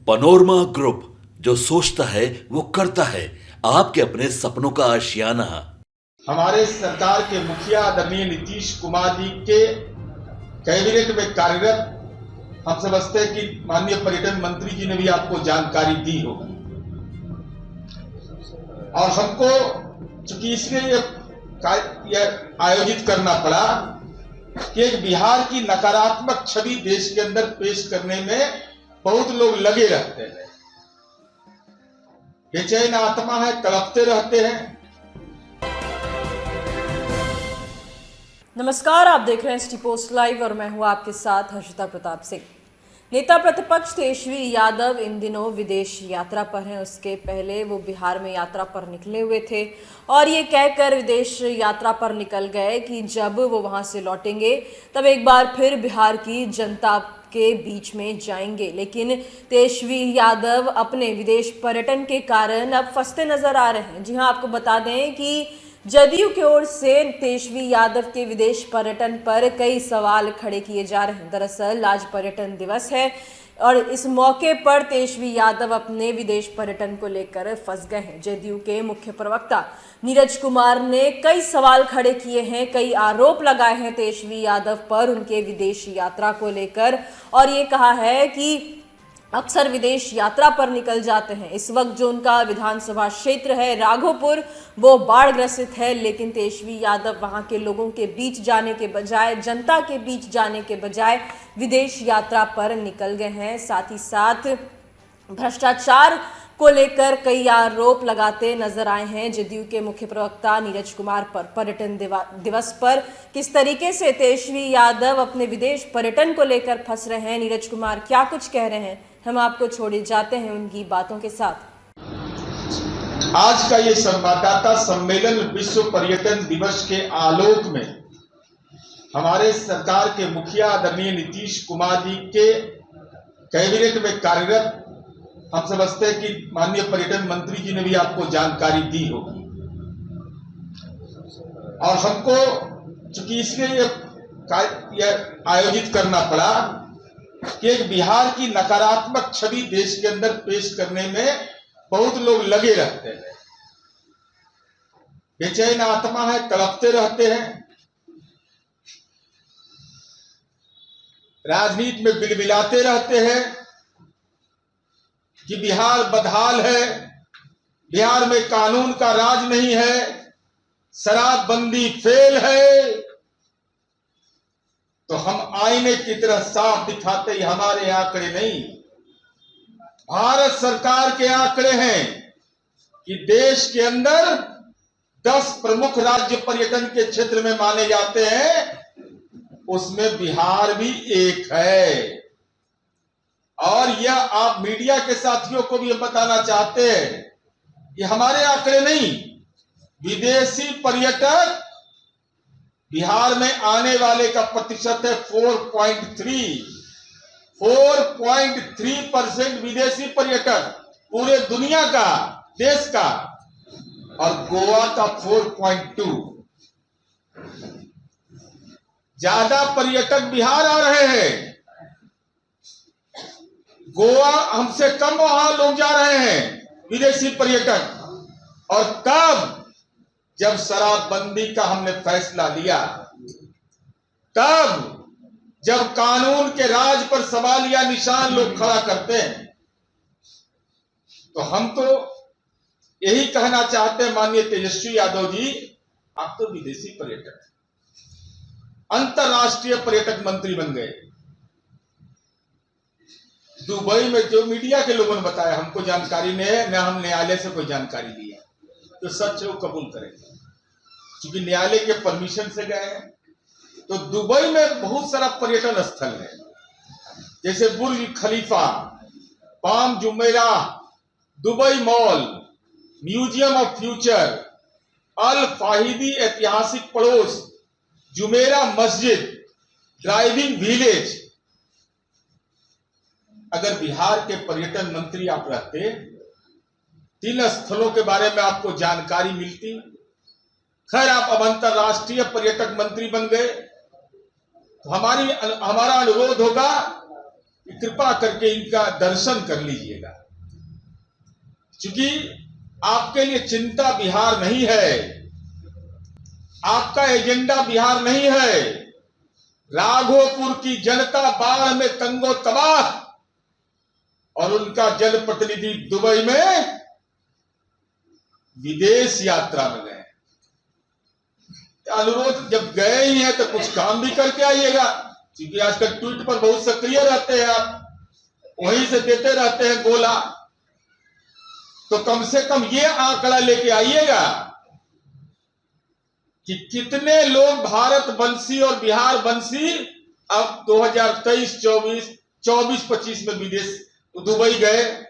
Panorama group, जो सोचता है वो करता है। आपके अपने सपनों का आशियाना। हमारे सरकार के मुखिया आदरणीय नीतीश कुमार जी के कैबिनेट में कार्यरत हम समझते हैं कि माननीय पर्यटन मंत्री जी ने भी आपको जानकारी दी होगी। और हमको चूंकि इसलिए यह आयोजित करना पड़ा कि एक बिहार की नकारात्मक छवि देश के अंदर पेश करने में बहुत लोग लगे रहते हैं, बेचैन आत्मा है, तड़पते रहते हैं। नमस्कार, आप देख रहे हैं सिटी पोस्ट लाइव और मैं हूं आपके साथ हर्षिता प्रताप सिंह। नेता प्रतिपक्ष तेजस्वी यादव इन दिनों विदेश यात्रा पर हैं। उसके पहले वो बिहार में यात्रा पर निकले हुए थे और ये कहकर विदेश यात्रा पर निकल गए कि जब वो वहां से लौटेंगे तब एक बार फिर बिहार की जनता के बीच में जाएंगे। लेकिन तेजस्वी यादव अपने विदेश पर्यटन के कारण अब फंसते नजर आ रहे हैं। जी हां, आपको बता दें कि जदयू की ओर से तेजस्वी यादव के विदेश पर्यटन पर कई सवाल खड़े किए जा रहे हैं। दरअसल आज पर्यटन दिवस है और इस मौके पर तेजस्वी यादव अपने विदेश पर्यटन को लेकर फंस गए हैं। जदयू के मुख्य प्रवक्ता नीरज कुमार ने कई सवाल खड़े किए हैं, कई आरोप लगाए हैं तेजस्वी यादव पर उनके विदेश यात्रा को लेकर और ये कहा है कि अक्सर विदेश यात्रा पर निकल जाते हैं। इस वक्त जो उनका विधानसभा क्षेत्र है राघोपुर, वो बाढ़ ग्रसित है, लेकिन तेजस्वी यादव वहां के लोगों के बीच जाने के बजाय, जनता के बीच जाने के बजाय विदेश यात्रा पर निकल गए हैं। साथ ही साथ भ्रष्टाचार को लेकर कई आरोप लगाते नजर आए हैं जदयू के मुख्य प्रवक्ता नीरज कुमार पर। पर्यटन दिवस पर किस तरीके से तेजस्वी यादव अपने विदेश पर्यटन को लेकर फंस रहे हैं, नीरज कुमार क्या कुछ कह रहे हैं, हम आपको छोड़े जाते हैं उनकी बातों के साथ। आज का ये संवाददाता सम्मेलन विश्व पर्यटन दिवस के आलोक में हमारे सरकार के मुखिया आदरणीय नीतीश कुमार जी के कैबिनेट में कार्यरत हम समझते हैं कि माननीय पर्यटन मंत्री जी ने भी आपको जानकारी दी होगी। और हमको चूंकि इसलिए यह आयोजित करना पड़ा कि एक बिहार की नकारात्मक छवि देश के अंदर पेश करने में बहुत लोग लगे रहते हैं, बेचैन आत्मा है, तड़पते रहते हैं, राजनीति में बिलबिलाते रहते हैं कि बिहार बदहाल है, बिहार में कानून का राज नहीं है, शराबबंदी फेल है। तो हम आईने की तरह साफ दिखाते ही हमारे आंकड़े नहीं, भारत सरकार के आंकड़े हैं कि देश के अंदर 10 प्रमुख राज्य पर्यटन के क्षेत्र में माने जाते हैं, उसमें बिहार भी एक है। और यह आप मीडिया के साथियों को भी बताना चाहते हैं, ये हमारे आंकड़े नहीं, विदेशी पर्यटक बिहार में आने वाले का प्रतिशत है 4.3% विदेशी पर्यटक पूरे दुनिया का, देश का, और गोवा का 4.2। ज्यादा पर्यटक बिहार आ रहे हैं, गोवा हमसे कम वहां लोग जा रहे हैं विदेशी पर्यटक। और तब जब शराबबंदी का हमने फैसला लिया, तब जब कानून के राज पर सवाल या निशान लोग खड़ा करते हैं, तो हम तो यही कहना चाहते हैं माननीय तेजस्वी यादव जी, आप तो विदेशी पर्यटक, अंतरराष्ट्रीय पर्यटक मंत्री बन गए। दुबई में जो मीडिया के लोगों ने बताया, हमको जानकारी नहीं है, न हम न्यायालय से कोई जानकारी ली है, तो सच है वो कबूल करेंगे क्योंकि न्यायालय के परमिशन से गए हैं। तो दुबई में बहुत सारा पर्यटन स्थल है, जैसे Burj Khalifa, Palm Jumeirah, Dubai Mall, Museum of Future, Al Fahidi ऐतिहासिक पड़ोस, जुमेरा मस्जिद, ड्राइविंग विलेज। अगर बिहार के पर्यटन मंत्री आप रहते, 3 स्थलों के बारे में आपको जानकारी मिलती। खैर, आप अब अंतरराष्ट्रीय पर्यटक मंत्री बन गए, तो हमारा अनुरोध होगा कि कृपा करके इनका दर्शन कर लीजिएगा, क्योंकि आपके लिए चिंता बिहार नहीं है, आपका एजेंडा बिहार नहीं है। राघोपुर की जनता बाढ़ में तंगो तबाह और उनका जनप्रतिनिधि दुबई में विदेश यात्रा में गए। अनुरोध, जब गए ही हैं तो कुछ काम भी करके आइएगा, क्योंकि आजकल ट्वीट पर बहुत सक्रिय रहते हैं आप, वहीं से देते रहते हैं गोला, तो कम से कम ये आंकड़ा लेके आइएगा कि कितने लोग भारत वंशी और बिहार वंशी अब 2023-24, 24-25 में विदेश दुबई गए,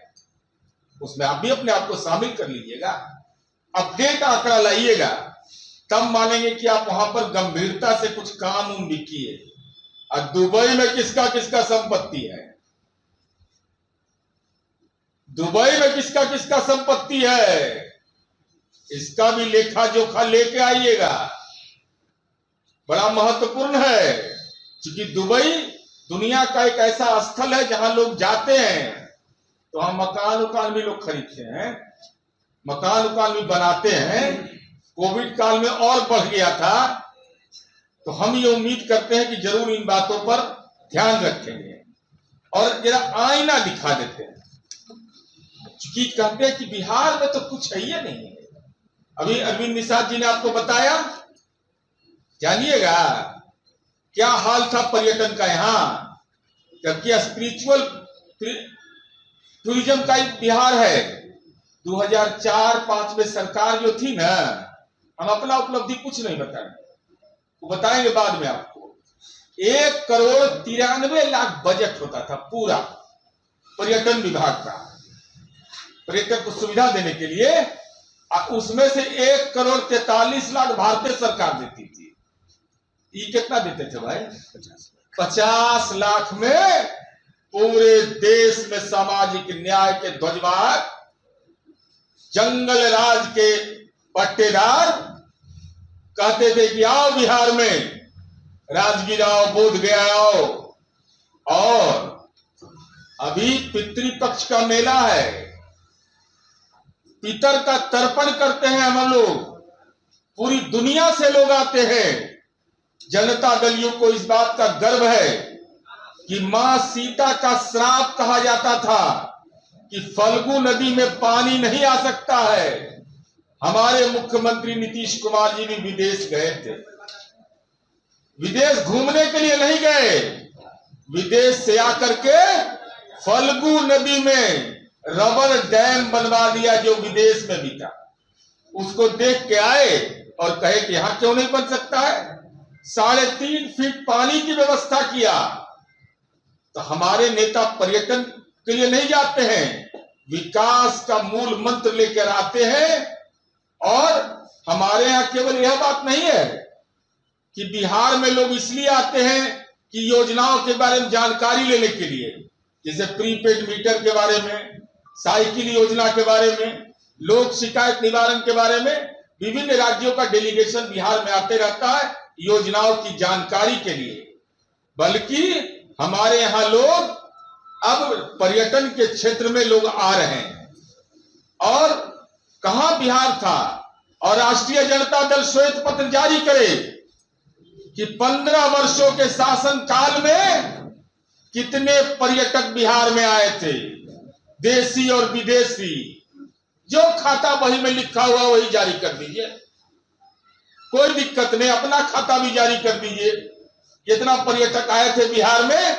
उसमें आप भी अपने आप को शामिल कर लीजिएगा, अपडेट आंकड़ा लाइएगा, तब मानेंगे कि आप वहां पर गंभीरता से कुछ काम उम भी किए। और दुबई में किसका किसका संपत्ति है, दुबई में किसका किसका संपत्ति है, इसका भी लेखा जोखा लेके आइएगा, बड़ा महत्वपूर्ण है। क्योंकि दुबई दुनिया का एक ऐसा स्थल है जहां लोग जाते हैं तो हम मकान उकान भी लोग खरीदते हैं, मकान उकान भी बनाते हैं। कोविड काल में और बढ़ गया था, तो हम ये उम्मीद करते हैं कि जरूर इन बातों पर ध्यान रखेंगे और जरा आईना दिखा देते हैं, क्योंकि कहते हैं कि बिहार में तो कुछ है ही नहीं है। अभी अरविंद निषाद जी ने आपको बताया, जानिएगा क्या हाल था पर्यटन का यहाँ, जबकि स्पिरिचुअल टूरिज्म का एक बिहार है। 2004-5 में सरकार जो थी ना, हम अपना उपलब्धि कुछ नहीं बताएंगे, वो बताएंगे बाद में आपको। 1,93,00,000 बजट होता था पूरा पर्यटन विभाग का, पर्यटन को सुविधा देने के लिए, उसमें से 1,43,00,000 भारतीय सरकार देती थी। ये कितना देते थे भाई? 50 लाख में पूरे देश में सामाजिक न्याय के ध्वजवाहक, जंगल राज के पट्टेदार कहते थे कि आओ बिहार में, राजगीर आओ, बोध गया आओ। और अभी पितृपक्ष का मेला है, पितर का तर्पण करते हैं हम लोग, पूरी दुनिया से लोग आते हैं। जनता दलियों को इस बात का गर्व है कि मां सीता का श्राप कहा जाता था कि फल्गु नदी में पानी नहीं आ सकता है। हमारे मुख्यमंत्री नीतीश कुमार जी भी विदेश गए थे, विदेश घूमने के लिए नहीं गए, विदेश से आकर के फल्गु नदी में रबर डैम बनवा दिया जो विदेश में भी था, उसको देख के आए और कहे कि यहां क्यों नहीं बन सकता है। 3.5 फीट पानी की व्यवस्था किया। तो हमारे नेता पर्यटन के लिए नहीं जाते हैं, विकास का मूल मंत्र लेकर आते हैं। और हमारे यहाँ केवल यह बात नहीं है कि बिहार में लोग इसलिए आते हैं कि योजनाओं के बारे में जानकारी लेने के लिए, जैसे प्रीपेड मीटर के बारे में, साइकिल योजना के बारे में, लोक शिकायत निवारण के बारे में, विभिन्न राज्यों का डेलीगेशन बिहार में आते रहता है योजनाओं की जानकारी के लिए। बल्कि हमारे यहाँ लोग अब पर्यटन के क्षेत्र में लोग आ रहे हैं। और कहां बिहार था, और राष्ट्रीय जनता दल श्वेत पत्र जारी करे कि 15 वर्षों के शासन काल में कितने पर्यटक बिहार में आए थे, देशी और विदेशी। जो खाता बही में लिखा हुआ वही जारी कर दीजिए, कोई दिक्कत नहीं, अपना खाता भी जारी कर दीजिए। कितना पर्यटक आए थे बिहार में,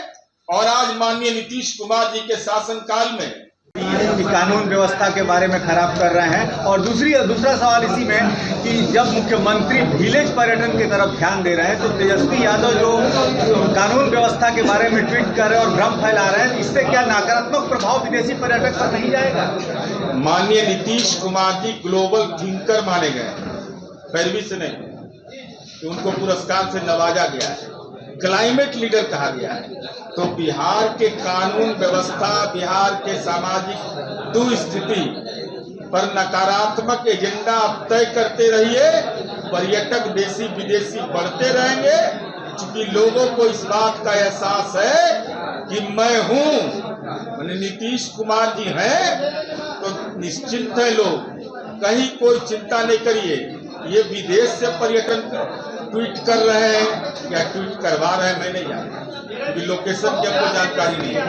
और आज माननीय नीतीश कुमार जी के शासनकाल में कानून व्यवस्था के बारे में खराब कर रहे हैं। और दूसरा सवाल इसी में कि जब मुख्यमंत्री विलेज पर्यटन की तरफ ध्यान दे रहे हैं, तो तेजस्वी यादव जो कानून व्यवस्था के बारे में ट्वीट कर रहे हैं और भ्रम फैला रहे हैं, इससे क्या नकारात्मक प्रभाव विदेशी पर्यटक पर नहीं जाएगा? माननीय नीतीश कुमार जी ग्लोबल थिंकर माने गए, पैरवी से नहीं, कि उनको पुरस्कार से नवाजा गया है, क्लाइमेट लीडर कहा गया है। तो बिहार के कानून व्यवस्था, बिहार के सामाजिक दुस्थिति पर नकारात्मक एजेंडा आप तय करते रहिए, पर्यटक देशी विदेशी बढ़ते रहेंगे। क्योंकि लोगों को इस बात का एहसास है कि मैं हूं, माने नीतीश कुमार जी हैं, तो निश्चिंत है लोग, कहीं कोई चिंता नहीं करिए। ये विदेश से पर्यटन ट्वीट कर रहे हैं या ट्वीट करवा रहे हैं, मैं नहीं जानता, क्योंकि लोकेशन की हमको जानकारी नहीं है।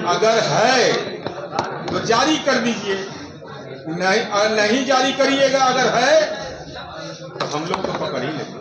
अगर है तो जारी कर दीजिए, नहीं जारी करिएगा, अगर है तो हम लोग तो पकड़ ही लेंगे।